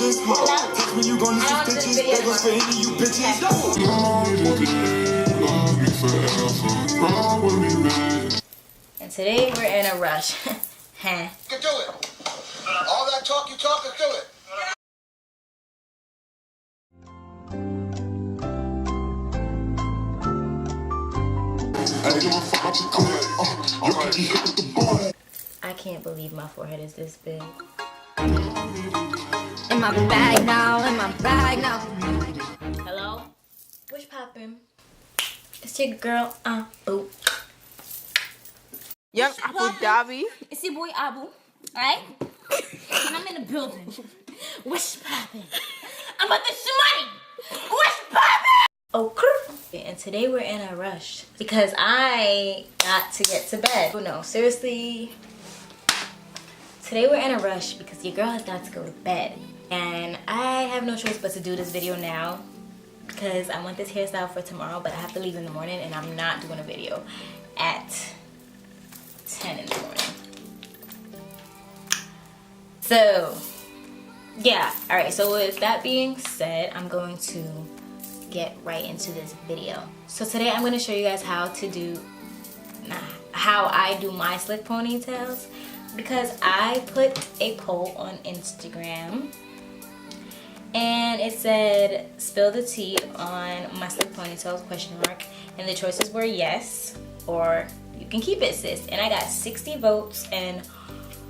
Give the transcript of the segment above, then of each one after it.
bitches. Text when you gonna see bitches. They gon' spend any you bitches. And today we're in a rush. You can do it. All that talk you talk, do it. I can't believe my forehead is this big. In my bag now, in my bag now. Hello? What's poppin'? It's your girl, Boo. Young Abu Dhabi. It's your boy Abu, alright? And I'm in the building. What's poppin'? I'm about to money. What's poppin'? Okay. And today we're in a rush because I got to get to bed. Oh no, seriously. Today we're in a rush because your girl has got to go to bed. And I have no choice but to do this video now because I want this hairstyle for tomorrow, but I have to leave in the morning and I'm not doing a video at 10 in the morning. So, yeah. Alright, so with that being said, I'm going to get right into this video. So today I'm going to show you guys how I do my slick ponytails because I put a poll on Instagram and it said spill the tea on my slick ponytails ? And the choices were yes or you can keep it, sis. And I got 60 votes and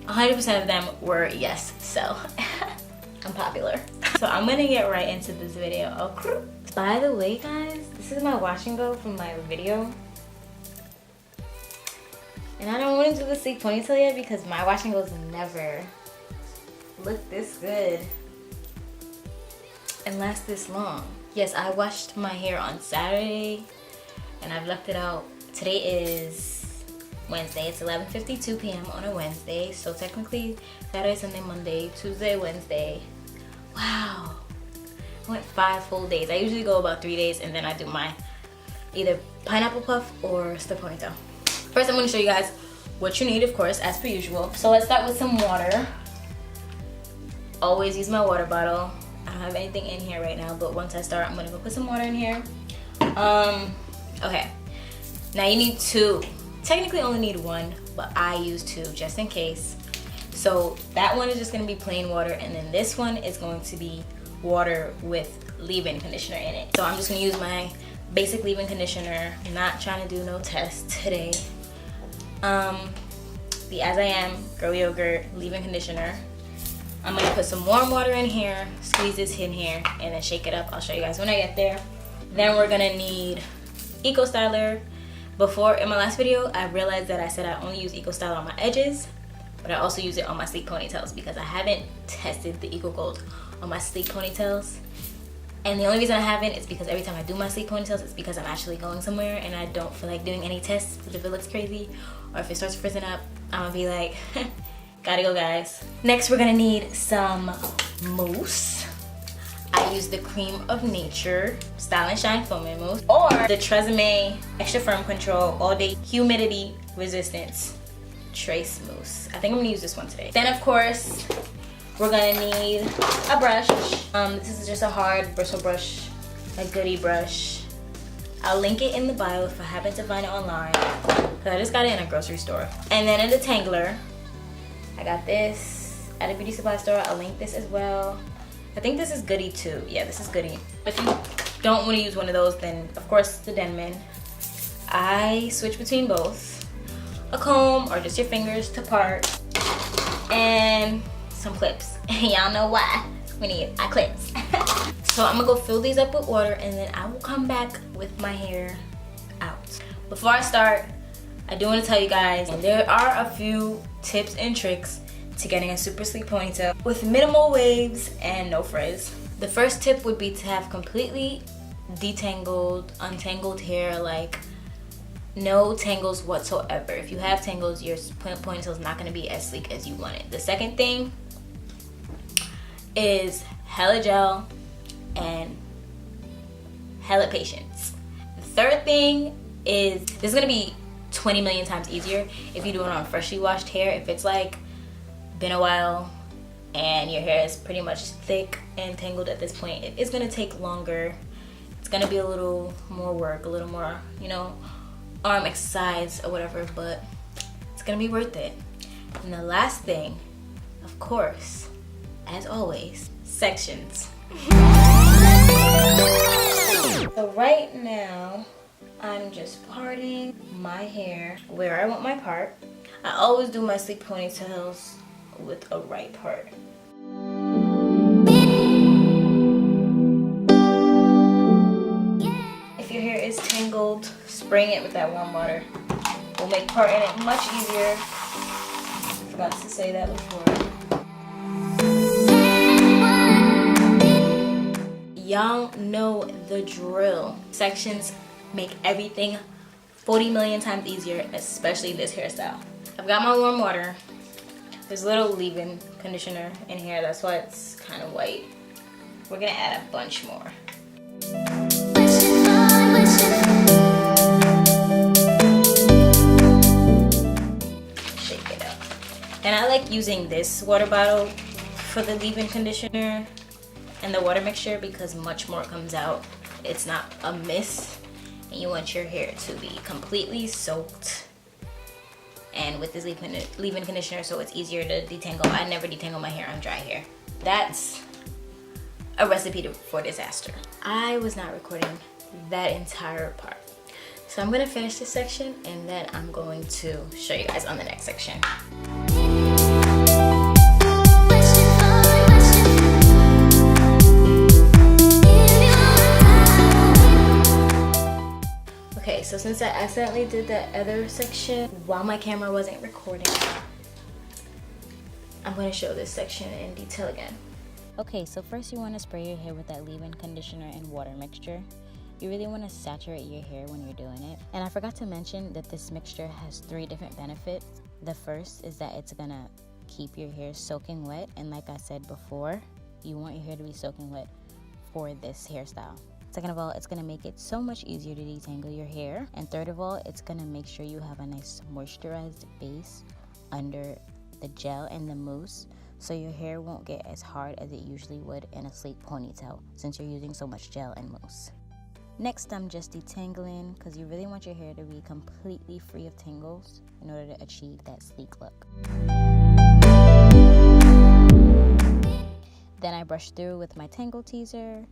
100% of them were yes, so I'm popular. So I'm gonna get right into this video. Okay. By the way, guys, this is my wash and go from my video. And I don't want to do the sleek ponytail yet because my wash and goes never look this good and last this long. Yes, I washed my hair on Saturday and I've left it out. Today is Wednesday. It's 11:52 p.m. on a Wednesday. So technically Saturday, Sunday, Monday, Tuesday, Wednesday. Wow. I went 5 full days. I usually go about 3 days and then I do my either pineapple puff or slip ponytail. First, I'm going to show you guys what you need, of course, as per usual. So let's start with some water. Always use my water bottle. I don't have anything in here right now, but once I start, I'm going to go put some water in here. Okay. Now you need 2. Technically only need 1, but I use 2 just in case. So that one is just going to be plain water, and then this one is going to be water with leave-in conditioner in it. So I'm just going to use my basic leave-in conditioner. I'm not trying to do no test today. The As I Am Girl Yogurt leave-in conditioner. I'm going to put some warm water in here, squeeze this in here, and then shake it up. I'll show you guys when I get there. Then we're going to need Eco Styler. Before, in my last video, I realized that I said I only use Eco Styler on my edges, but I also use it on my sleek ponytails because I haven't tested the Eco Gold on my sleek ponytails. And the only reason I haven't is because every time I do my sleek ponytails, it's because I'm actually going somewhere and I don't feel like doing any tests because if it looks crazy or if it starts frizzing up, I'm gonna be like, gotta go, guys. Next, we're gonna need some mousse. I use the Cream of Nature Style and Shine Foaming Mousse or the Tresemme Extra Firm Control All Day Humidity Resistance Trace Mousse. I think I'm gonna use this one today. Then, of course, we're gonna need a brush. This is just a hard bristle brush, a goodie brush. I'll link it in the bio if I happen to find it online, because I just got it in a grocery store. And then a detangler. I got this at a beauty supply store. I'll link this as well. I think this is goodie too. Yeah, this is goodie. If you don't want to use one of those, then of course the Denman. I switch between both. A comb or just your fingers to part. And some clips. Y'all know why we need our clips. So I'm gonna go fill these up with water and then I will come back with my hair out. Before I start, I do want to tell you guys there are a few tips and tricks to getting a super sleek ponytail with minimal waves and no frizz. The first tip would be to have completely detangled, untangled hair, like no tangles whatsoever. If you have tangles, your ponytail is not going to be as sleek as you want it. The second thing is hella gel and hella patience. The third thing is, this is going to be 20 million times easier if you do it on freshly washed hair. If it's like been a while and your hair is pretty much thick and tangled at this point, it's gonna take longer. It's gonna be a little more work, a little more, you know, arm exercise or whatever, but it's gonna be worth it. And the last thing, of course, as always, sections. So right now, I'm just parting my hair where I want my part. I always do my sleek ponytails with a right part. If your hair is tangled, spraying it with that warm water will make parting it much easier. Forgot to say that before. Y'all know the drill. Sections make everything 40 million times easier, especially this hairstyle. I've got my warm water. There's a little leave-in conditioner in here, that's why it's kind of white. We're gonna add a bunch more. Shake it up. And I like using this water bottle for the leave-in conditioner and the water mixture because much more comes out. It's not a mist, and you want your hair to be completely soaked. And with this leave-in conditioner, so it's easier to detangle. I never detangle my hair on dry hair. That's a recipe for disaster. I was not recording that entire part. So I'm gonna finish this section and then I'm going to show you guys on the next section. Okay, so since I accidentally did that other section while my camera wasn't recording, I'm going to show this section in detail again. Okay, so first you want to spray your hair with that leave-in conditioner and water mixture. You really want to saturate your hair when you're doing it. And I forgot to mention that this mixture has 3 different benefits. The first is that it's going to keep your hair soaking wet. And like I said before, you want your hair to be soaking wet for this hairstyle. Second of all, it's going to make it so much easier to detangle your hair. And third of all, it's going to make sure you have a nice moisturized base under the gel and the mousse, so your hair won't get as hard as it usually would in a sleek ponytail since you're using so much gel and mousse. Next, I'm just detangling because you really want your hair to be completely free of tangles in order to achieve that sleek look. Then I brush through with my tangle teaser,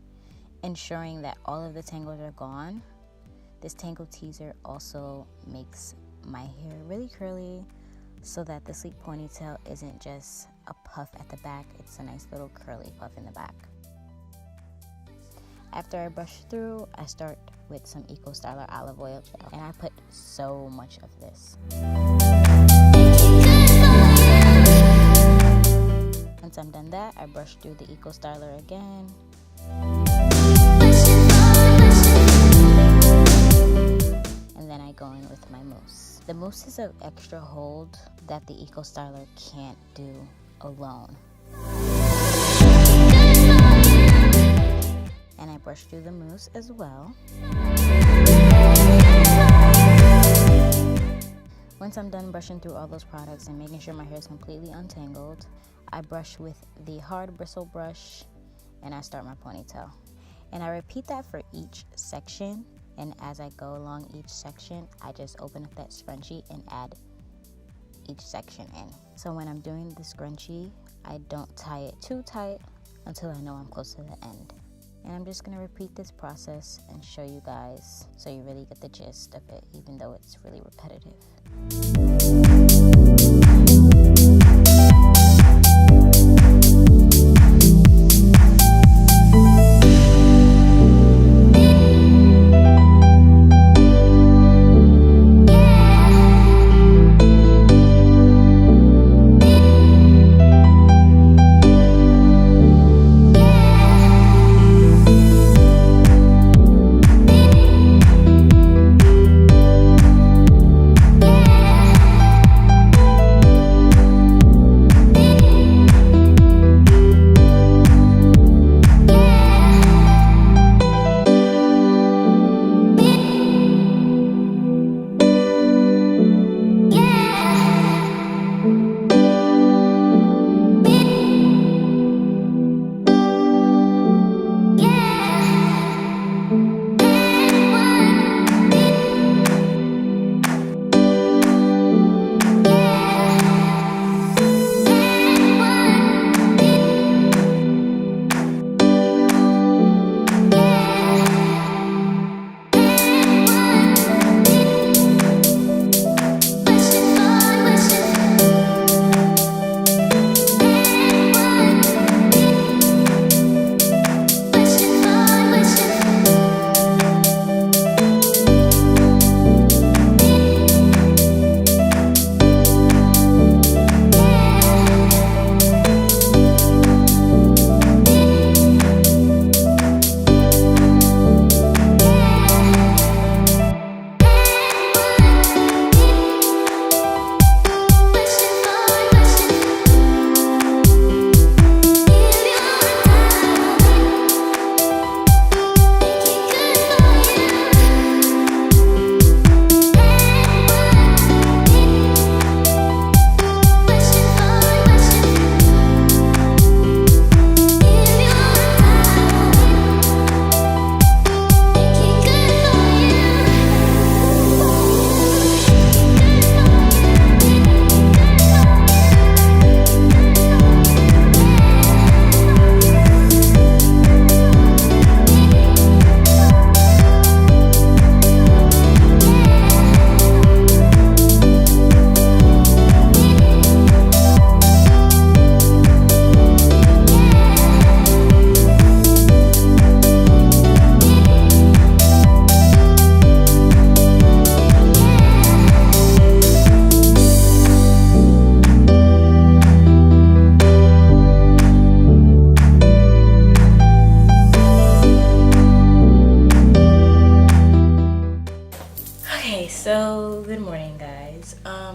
ensuring that all of the tangles are gone. This tangle teaser also makes my hair really curly so that the sleek ponytail isn't just a puff at the back, it's a nice little curly puff in the back. After I brush through, I start with some Eco Styler olive oil, and I put so much of this. Once I'm done that, I brush through the Eco Styler again. And then I go in with my mousse. The mousse is an extra hold that the Eco Styler can't do alone. And I brush through the mousse as well. Once I'm done brushing through all those products and making sure my hair is completely untangled, I brush with the hard bristle brush and I start my ponytail. And I repeat that for each section, and as I go along each section, I just open up that scrunchie and add each section in. So when I'm doing the scrunchie, I don't tie it too tight until I know I'm close to the end. And I'm just gonna repeat this process and show you guys so you really get the gist of it, even though it's really repetitive.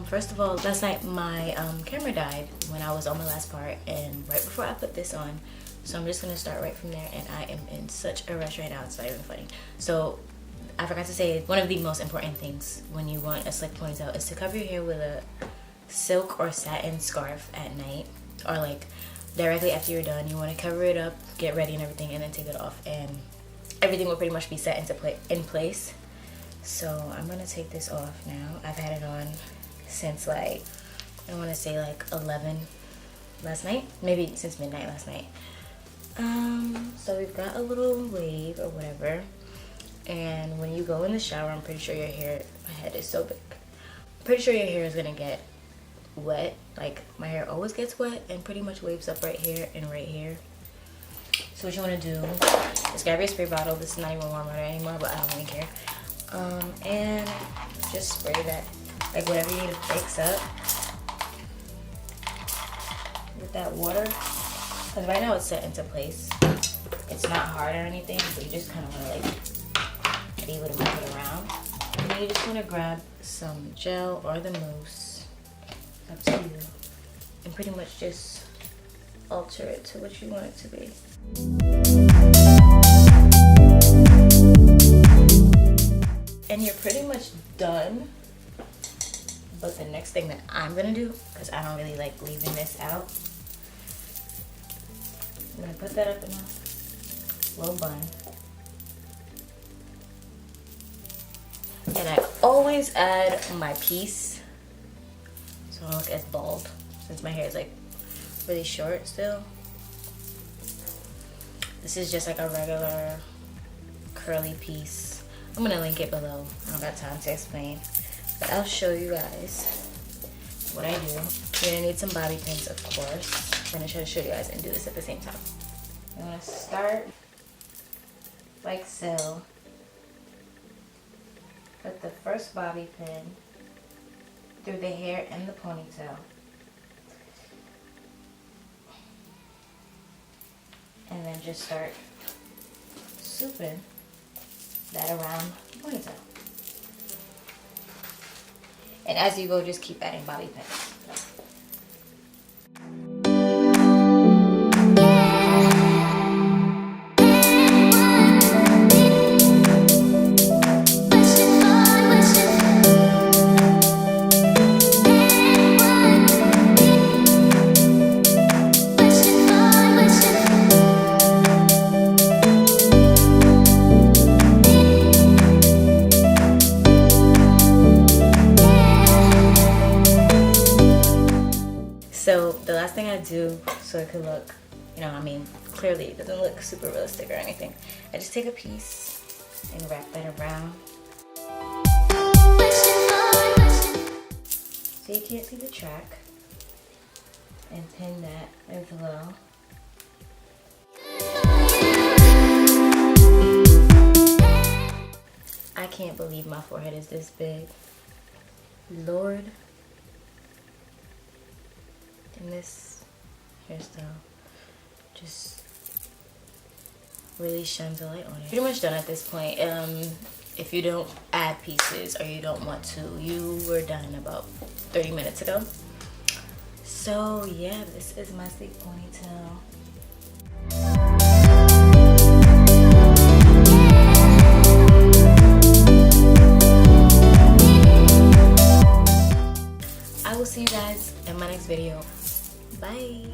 First of all, last night my camera died when I was on my last part, and right before I put this on. So I'm just gonna start right from there, and I am in such a rush right now, it's not even funny. So I forgot to say, one of the most important things when you want a slick ponytail is to cover your hair with a silk or satin scarf at night, or like directly after you're done. You want to cover it up, get ready and everything, and then take it off, and everything will pretty much be set in place. So I'm gonna take this off now. I've had it on since like, I want to say like 11 last night, maybe since midnight last night. So we've got a little wave or whatever, and when you go in the shower, I'm pretty sure your hair, my head is so big, I'm pretty sure your hair is gonna get wet. Like my hair always gets wet and pretty much waves up right here and right here. So what you want to do is grab your spray bottle. This is not even warm water anymore, but I don't really care. And just spray that, like whatever you need to fix up with that water. Because right now it's set into place. It's not hard or anything, but you just kind of want to like be able to move it around. And then you just want to grab some gel or the mousse, up to you, and pretty much just alter it to what you want it to be. And you're pretty much done. But the next thing that I'm gonna do, because I don't really like leaving this out, I'm gonna put that up in a little bun. And I always add my piece so I don't look as bald, since my hair is like really short still. This is just like a regular curly piece. I'm gonna link it below. I don't got time to explain, but I'll show you guys what I do. You're gonna need some bobby pins, of course. I'm gonna try to show you guys and do this at the same time. I'm gonna start like so. Put the first bobby pin through the hair and the ponytail. And then just start swooping that around the ponytail. And as you go, just keep adding bobby pins. So the last thing I do, so it could look, you know, I mean, clearly it doesn't look super realistic or anything. I just take a piece and wrap that around. So you can't see the track. And pin that as well. I can't believe my forehead is this big. Lord. And this hairstyle just really shines a light on it. Pretty much done at this point. If you don't add pieces or you don't want to, you were done about 30 minutes ago. So yeah, this is my sleek ponytail. I will see you guys in my next video. Bye.